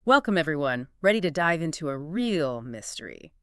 Welcome, everyone. Ready to dive into a real mystery.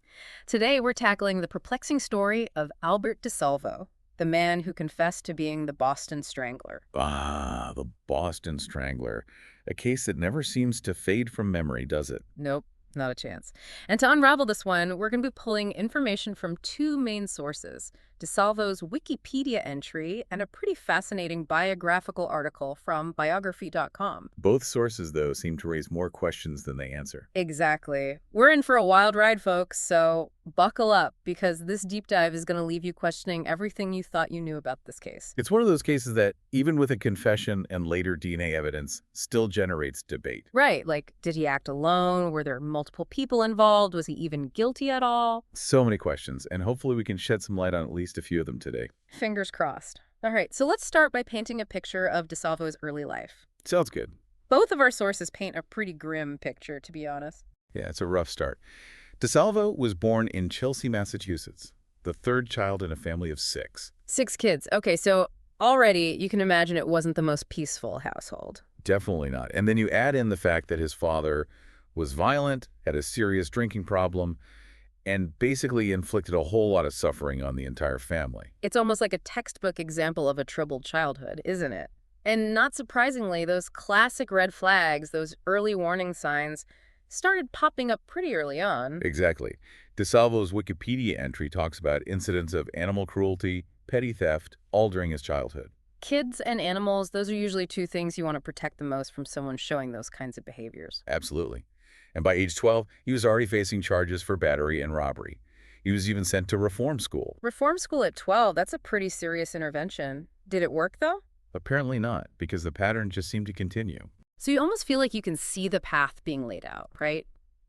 Today, we're tackling the perplexing story of Albert DeSalvo, the man who confessed to being the Boston Strangler. Ah, the Boston Strangler. A case that never seems to fade from memory, does it? Nope, not a chance. And to unravel this one, we're going to be pulling information from two main sources: DeSalvo's Wikipedia entry and a pretty fascinating biographical article from biography.com. Both sources, though, seem to raise more questions than they answer. Exactly. We're in for a wild ride, folks, so buckle up because this deep dive is going to leave you questioning everything you thought you knew about this case. It's one of those cases that, even with a confession and later DNA evidence, still generates debate. Right, like, did he act alone? Were there multiple people involved? Was he even guilty at all? So many questions, and hopefully we can shed some light on at least a few of them today. Fingers crossed. All right, so let's start by painting a picture of DeSalvo's early life. Sounds good. Both of our sources paint a pretty grim picture, to be honest. Yeah, it's a rough start. DeSalvo was born in Chelsea, Massachusetts, the third child in a family of six. 6 kids. Okay, so already you can imagine it wasn't the most peaceful household. Definitely not. And then you add in the fact that his father was violent, had a serious drinking problem, and basically inflicted a whole lot of suffering on the entire family. It's almost like a textbook example of a troubled childhood, isn't it? And not surprisingly, those classic red flags, those early warning signs, started popping up pretty early on. Exactly. DeSalvo's Wikipedia entry talks about incidents of animal cruelty, petty theft, all during his childhood. Kids and animals, those are usually two things you want to protect the most from someone showing those kinds of behaviors. Absolutely. And by age 12, he was already facing charges for battery and robbery. He was even sent to reform school. Reform school at 12, that's a pretty serious intervention. Did it work, though? Apparently not, because the pattern just seemed to continue. So you almost feel like you can see the path being laid out, right?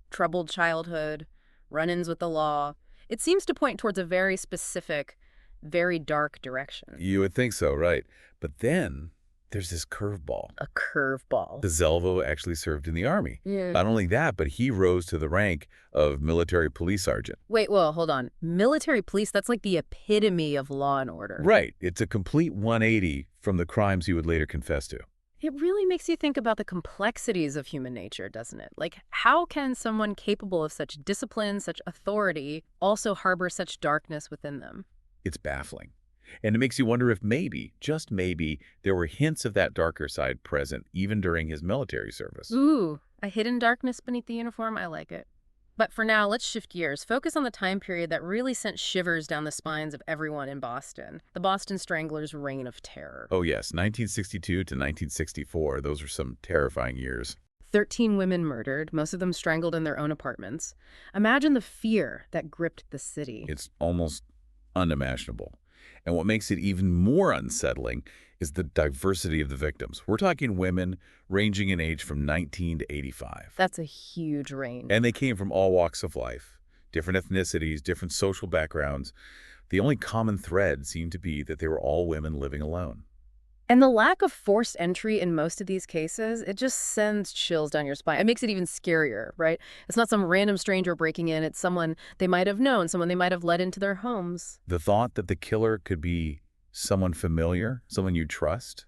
Troubled childhood, run-ins with the law. It seems to point towards a very specific, very dark direction. You would think so, right? But then there's this curveball. A curveball. DeSalvo actually served in the Army. Yeah. Not only that, but he rose to the rank of military police sergeant. Wait, well, hold on. Military police, that's like the epitome of law and order. Right. It's a complete 180 from the crimes he would later confess to. It really makes you think about the complexities of human nature, doesn't it? Like, how can someone capable of such discipline, such authority, also harbor such darkness within them? It's baffling. And it makes you wonder if maybe, just maybe, there were hints of that darker side present even during his military service. Ooh, a hidden darkness beneath the uniform? I like it. But for now, let's shift gears. Focus on the time period that really sent shivers down the spines of everyone in Boston, the Boston Stranglers' reign of terror. Oh yes, 1962 to 1964, those were some terrifying years. 13 women murdered, most of them strangled in their own apartments. Imagine the fear that gripped the city. It's almost unimaginable. And what makes it even more unsettling is the diversity of the victims. We're talking women ranging in age from 19 to 85. That's a huge range. And they came from all walks of life, different ethnicities, different social backgrounds. The only common thread seemed to be that they were all women living alone. And the lack of forced entry in most of these cases, it just sends chills down your spine. It makes it even scarier, right? It's not some random stranger breaking in. It's someone they might have known, someone they might have let into their homes. The thought that the killer could be someone familiar, someone you trust,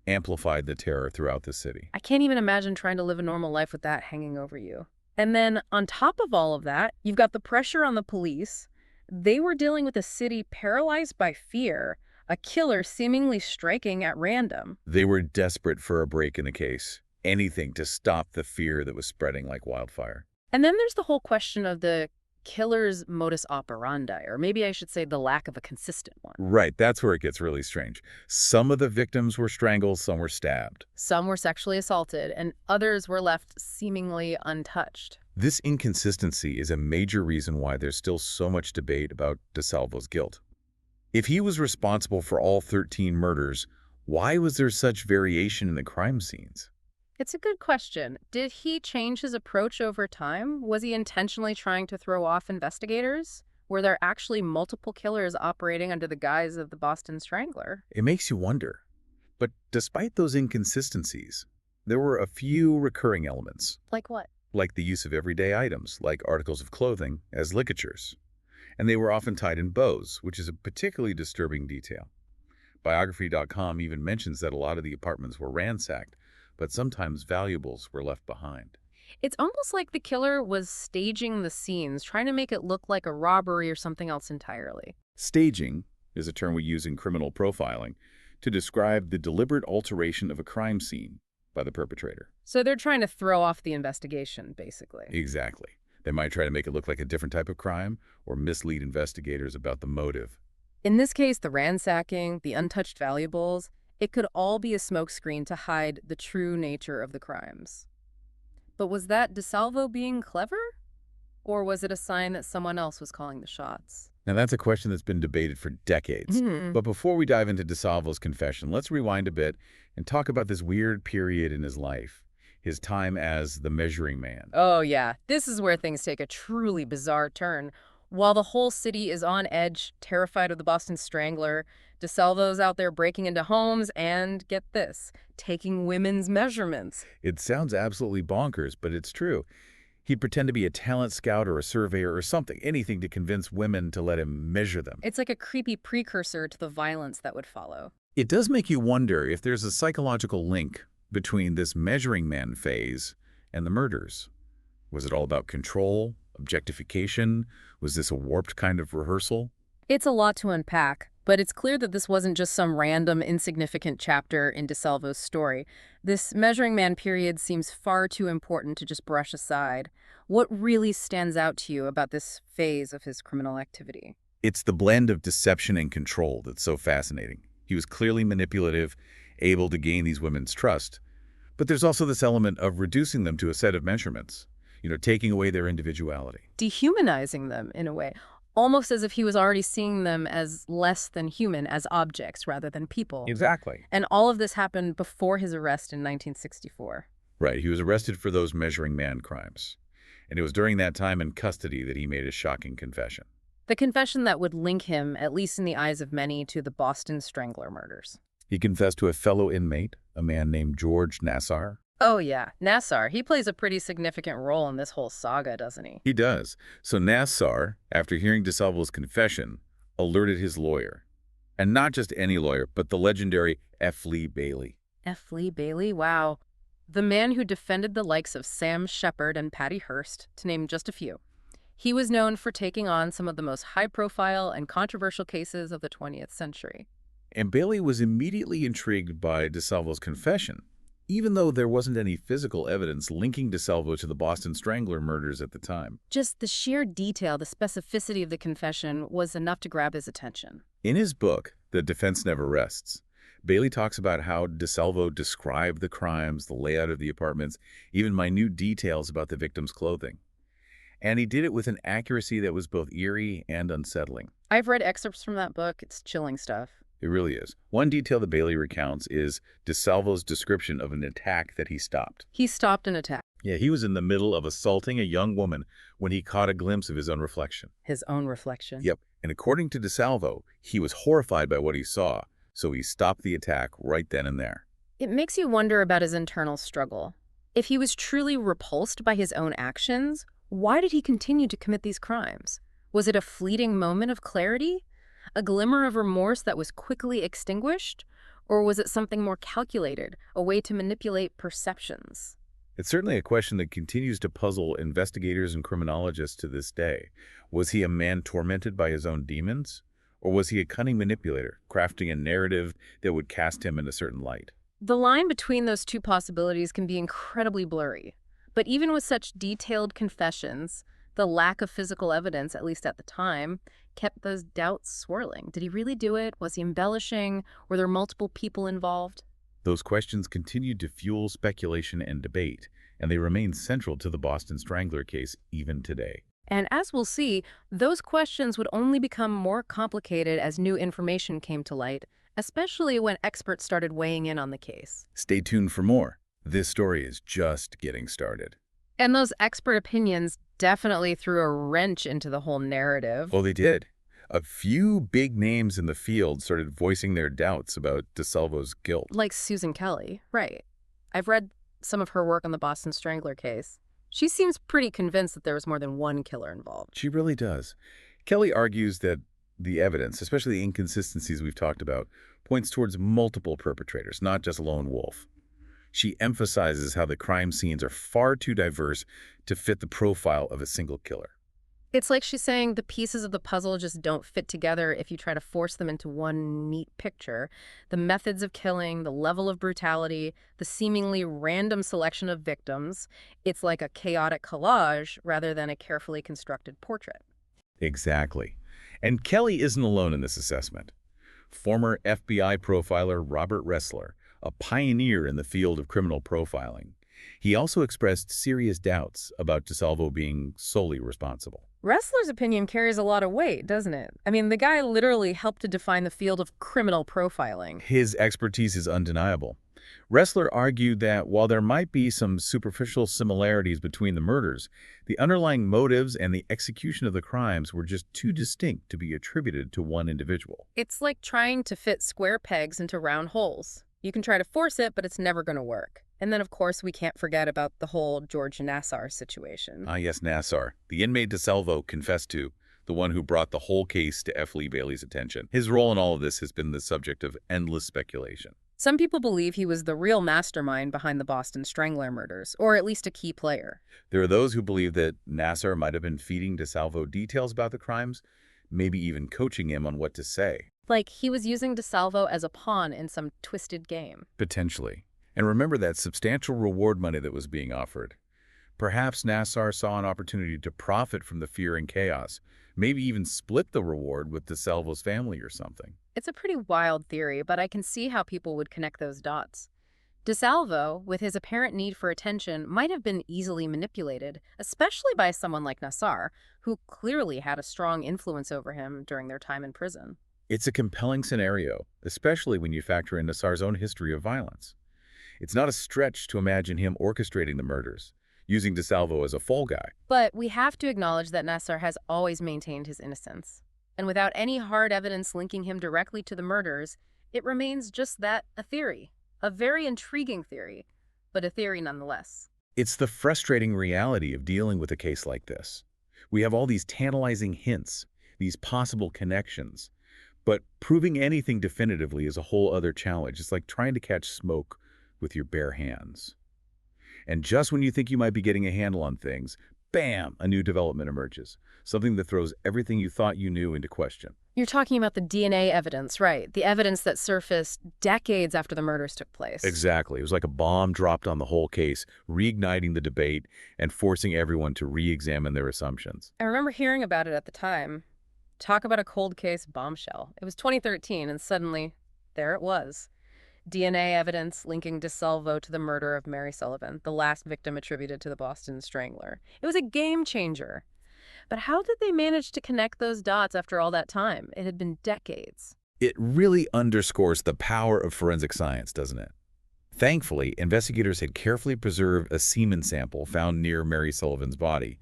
amplified the terror throughout the city. I can't even imagine trying to live a normal life with that hanging over you. And then on top of all of that, you've got the pressure on the police. They were dealing with a city paralyzed by fear, a killer seemingly striking at random. They were desperate for a break in the case, anything to stop the fear that was spreading like wildfire. And then there's the whole question of the killer's modus operandi, or maybe I should say the lack of a consistent one. Right, that's where it gets really strange. Some of the victims were strangled, some were stabbed. Some were sexually assaulted, and others were left seemingly untouched. This inconsistency is a major reason why there's still so much debate about DeSalvo's guilt. If he was responsible for all 13 murders, why was there such variation in the crime scenes? It's a good question. Did he change his approach over time? Was he intentionally trying to throw off investigators? Were there actually multiple killers operating under the guise of the Boston Strangler? It makes you wonder. But despite those inconsistencies, there were a few recurring elements, Like what? like the use of everyday items, like articles of clothing, as ligatures. And they were often tied in bows, which is a particularly disturbing detail. Biography.com even mentions that a lot of the apartments were ransacked, but sometimes valuables were left behind. It's almost like the killer was staging the scenes, trying to make it look like a robbery or something else entirely. Staging is a term we use in criminal profiling to describe the deliberate alteration of a crime scene by the perpetrator. So they're trying to throw off the investigation, basically. Exactly. They might try to make it look like a different type of crime or mislead investigators about the motive. In this case, the ransacking, the untouched valuables, it could all be a smokescreen to hide the true nature of the crimes. But was that DeSalvo being clever? Or was it a sign that someone else was calling the shots? Now, that's a question that's been debated for decades. But before we dive into DeSalvo's confession, let's rewind a bit and talk about this weird period in his life, his time as the measuring man. Oh, yeah. This is where things take a truly bizarre turn. While the whole city is on edge, terrified of the Boston Strangler, DeSalvo's out there breaking into homes and, get this, taking women's measurements. It sounds absolutely bonkers, but it's true. He'd pretend to be a talent scout or a surveyor or something, anything to convince women to let him measure them. It's like a creepy precursor to the violence that would follow. It does make you wonder if there's a psychological link between this measuring man phase and the murders. Was it all about control, objectification? Was this a warped kind of rehearsal? It's a lot to unpack, but it's clear that this wasn't just some random, insignificant chapter in DeSalvo's story. This measuring man period seems far too important to just brush aside. What really stands out to you about this phase of his criminal activity? It's the blend of deception and control that's so fascinating. He was clearly manipulative, able to gain these women's trust. But there's also this element of reducing them to a set of measurements, taking away their individuality. Dehumanizing them, in a way, almost as if he was already seeing them as less than human, as objects rather than people. Exactly. And all of this happened before his arrest in 1964. Right, he was arrested for those measuring man crimes. And it was during that time in custody that he made a shocking confession. The confession that would link him, at least in the eyes of many, to the Boston Strangler murders. He confessed to a fellow inmate, a man named George Nassar. Oh, yeah. Nassar. He plays a pretty significant role in this whole saga, doesn't he? He does. So Nassar, after hearing DeSalvo's confession, alerted his lawyer. And not just any lawyer, but the legendary F. Lee Bailey. F. Lee Bailey? Wow. The man who defended the likes of Sam Shepard and Patty Hearst, to name just a few. He was known for taking on some of the most high-profile and controversial cases of the 20th century. And Bailey was immediately intrigued by DeSalvo's confession, even though there wasn't any physical evidence linking DeSalvo to the Boston Strangler murders at the time. Just the sheer detail, the specificity of the confession was enough to grab his attention. In his book, The Defense Never Rests, Bailey talks about how DeSalvo described the crimes, the layout of the apartments, even minute details about the victim's clothing. And he did it with an accuracy that was both eerie and unsettling. I've read excerpts from that book. It's chilling stuff. It really is. One detail that Bailey recounts is DeSalvo's description of an attack that he stopped. He stopped an attack. Yeah, he was in the middle of assaulting a young woman when he caught a glimpse of his own reflection. His own reflection. Yep. And according to DeSalvo, he was horrified by what he saw, so he stopped the attack right then and there. It makes you wonder about his internal struggle. If he was truly repulsed by his own actions, why did he continue to commit these crimes? Was it a fleeting moment of clarity? A glimmer of remorse that was quickly extinguished? Or was it something more calculated, a way to manipulate perceptions? It's certainly a question that continues to puzzle investigators and criminologists to this day. Was he a man tormented by his own demons? Or was he a cunning manipulator, crafting a narrative that would cast him in a certain light? The line between those two possibilities can be incredibly blurry. But even with such detailed confessions, the lack of physical evidence, at least at the time, kept those doubts swirling. Did he really do it? Was he embellishing? Were there multiple people involved? Those questions continued to fuel speculation and debate, and they remain central to the Boston Strangler case even today. And as we'll see, those questions would only become more complicated as new information came to light, especially when experts started weighing in on the case. Stay tuned for more. This story is just getting started. And those expert opinions definitely threw a wrench into the whole narrative. Oh, they did. A few big names in the field started voicing their doubts about DeSalvo's guilt. Like Susan Kelly, right. I've read some of her work on the Boston Strangler case. She seems pretty convinced that there was more than one killer involved. She really does. Kelly argues that the evidence, especially the inconsistencies we've talked about, points towards multiple perpetrators, not just a lone wolf. She emphasizes how the crime scenes are far too diverse to fit the profile of a single killer. It's like she's saying the pieces of the puzzle just don't fit together if you try to force them into one neat picture. The methods of killing, the level of brutality, the seemingly random selection of victims, it's like a chaotic collage rather than a carefully constructed portrait. Exactly. And Kelly isn't alone in this assessment. Former FBI profiler Robert Ressler, a pioneer in the field of criminal profiling, he also expressed serious doubts about DeSalvo being solely responsible. Ressler's opinion carries a lot of weight, doesn't it? I mean, the guy literally helped to define the field of criminal profiling. His expertise is undeniable. Ressler argued that while there might be some superficial similarities between the murders, the underlying motives and the execution of the crimes were just too distinct to be attributed to one individual. It's like trying to fit square pegs into round holes. You can try to force it, but it's never going to work. And then, of course, we can't forget about the whole George Nassar situation. Ah, yes, Nassar, the inmate DeSalvo confessed to, the one who brought the whole case to F. Lee Bailey's attention. His role in all of this has been the subject of endless speculation. Some people believe he was the real mastermind behind the Boston Strangler murders, or at least a key player. There are those who believe that Nassar might have been feeding DeSalvo details about the crimes, maybe even coaching him on what to say. Like he was using DeSalvo as a pawn in some twisted game. Potentially. And remember that substantial reward money that was being offered. Perhaps Nassar saw an opportunity to profit from the fear and chaos, maybe even split the reward with DeSalvo's family or something. It's a pretty wild theory, but I can see how people would connect those dots. DeSalvo, with his apparent need for attention, might have been easily manipulated, especially by someone like Nassar, who clearly had a strong influence over him during their time in prison. It's a compelling scenario, especially when you factor in Nassar's own history of violence. It's not a stretch to imagine him orchestrating the murders, using DeSalvo as a fall guy. But we have to acknowledge that Nassar has always maintained his innocence. And without any hard evidence linking him directly to the murders, it remains just that, a theory. A very intriguing theory, but a theory nonetheless. It's the frustrating reality of dealing with a case like this. We have all these tantalizing hints, these possible connections, but proving anything definitively is a whole other challenge. It's like trying to catch smoke with your bare hands. And just when you think you might be getting a handle on things, bam, a new development emerges. Something that throws everything you thought you knew into question. You're talking about the DNA evidence, right? The evidence that surfaced decades after the murders took place. Exactly. It was like a bomb dropped on the whole case, reigniting the debate and forcing everyone to re-examine their assumptions. I remember hearing about it at the time. Talk about a cold case bombshell. It was 2013, and suddenly, there it was. DNA evidence linking DeSalvo to the murder of Mary Sullivan, the last victim attributed to the Boston Strangler. It was a game changer. But how did they manage to connect those dots after all that time? It had been decades. It really underscores the power of forensic science, doesn't it? Thankfully, investigators had carefully preserved a semen sample found near Mary Sullivan's body.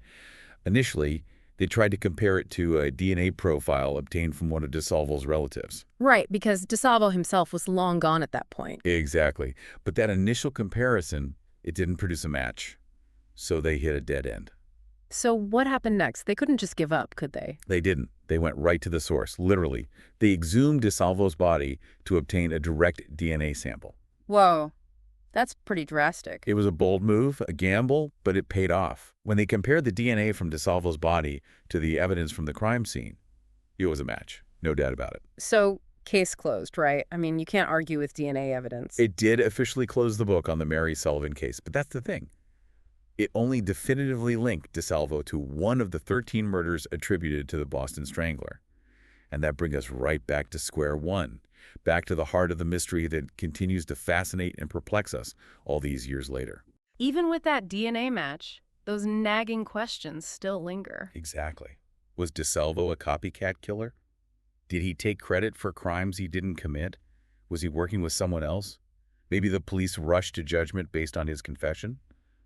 Initially, they tried to compare it to a DNA profile obtained from one of DeSalvo's relatives. Right, because DeSalvo himself was long gone at that point. Exactly. But that initial comparison, it didn't produce a match. So they hit a dead end. So what happened next? They couldn't just give up, could they? They didn't. They went right to the source, literally. They exhumed DeSalvo's body to obtain a direct DNA sample. Whoa, that's pretty drastic. It was a bold move, a gamble, but it paid off. When they compared the DNA from DeSalvo's body to the evidence from the crime scene, it was a match. No doubt about it. So, case closed, right? I mean, you can't argue with DNA evidence. It did officially close the book on the Mary Sullivan case, but that's the thing. It only definitively linked DeSalvo to one of the 13 murders attributed to the Boston Strangler. And that brings us right back to square one, back to the heart of the mystery that continues to fascinate and perplex us all these years later. Even with that DNA match, those nagging questions still linger. Exactly. Was DeSalvo a copycat killer? Did he take credit for crimes he didn't commit? Was he working with someone else? Maybe the police rushed to judgment based on his confession?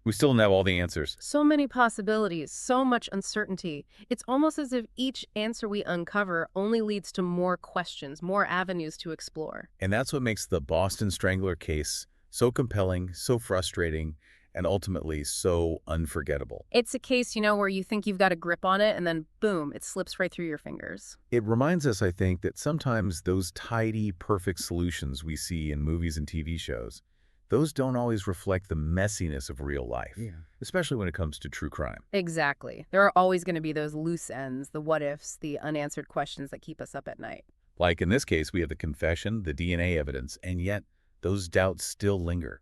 We still don't have all the answers. So many possibilities, so much uncertainty. It's almost as if each answer we uncover only leads to more questions, more avenues to explore. And that's what makes the Boston Strangler case so compelling, so frustrating, and ultimately so unforgettable. It's a case, where you think you've got a grip on it, and then boom, it slips right through your fingers. It reminds us, I think, that sometimes those tidy, perfect solutions we see in movies and TV shows, those don't always reflect the messiness of real life, especially when it comes to true crime. Exactly. There are always going to be those loose ends, the what-ifs, the unanswered questions that keep us up at night. Like in this case, we have the confession, the DNA evidence, and yet those doubts still linger.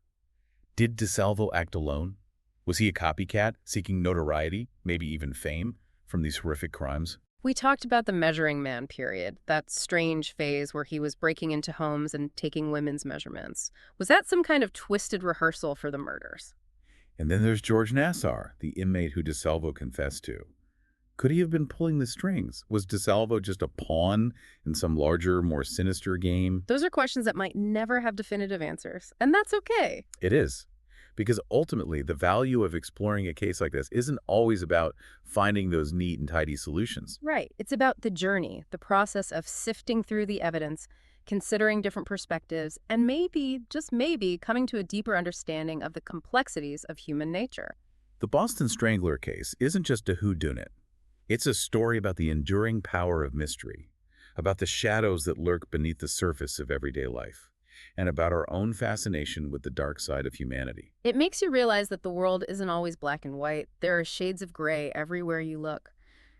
Did DeSalvo act alone? Was he a copycat, seeking notoriety, maybe even fame, from these horrific crimes? We talked about the measuring man period, that strange phase where he was breaking into homes and taking women's measurements. Was that some kind of twisted rehearsal for the murders? And then there's George Nassar, the inmate who DeSalvo confessed to. Could he have been pulling the strings? Was DeSalvo just a pawn in some larger, more sinister game? Those are questions that might never have definitive answers, and that's okay. It is. Because ultimately, the value of exploring a case like this isn't always about finding those neat and tidy solutions. Right. It's about the journey, the process of sifting through the evidence, considering different perspectives, and maybe, just maybe, coming to a deeper understanding of the complexities of human nature. The Boston Strangler case isn't just a whodunit. It's a story about the enduring power of mystery, about the shadows that lurk beneath the surface of everyday life, and about our own fascination with the dark side of humanity. It makes you realize that the world isn't always black and white. There are shades of gray everywhere you look.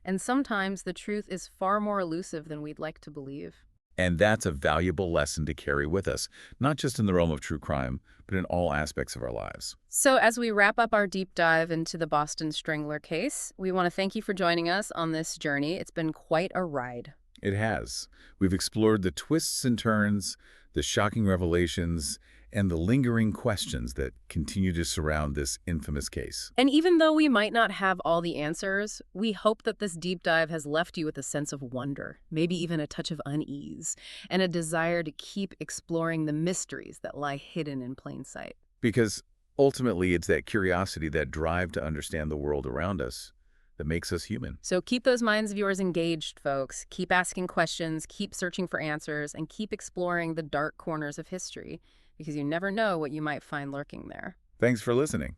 And sometimes the truth is far more elusive than we'd like to believe. And that's a valuable lesson to carry with us, not just in the realm of true crime, but in all aspects of our lives. So as we wrap up our deep dive into the Boston Strangler case, we want to thank you for joining us on this journey. It's been quite a ride. It has. We've explored the twists and turns, the shocking revelations, and the lingering questions that continue to surround this infamous case. And even though we might not have all the answers, we hope that this deep dive has left you with a sense of wonder, maybe even a touch of unease, and a desire to keep exploring the mysteries that lie hidden in plain sight. Because ultimately, it's that curiosity, that drive to understand the world around us that makes us human. So keep those minds of yours engaged, folks. Keep asking questions, keep searching for answers, and keep exploring the dark corners of history, because you never know what you might find lurking there. Thanks for listening.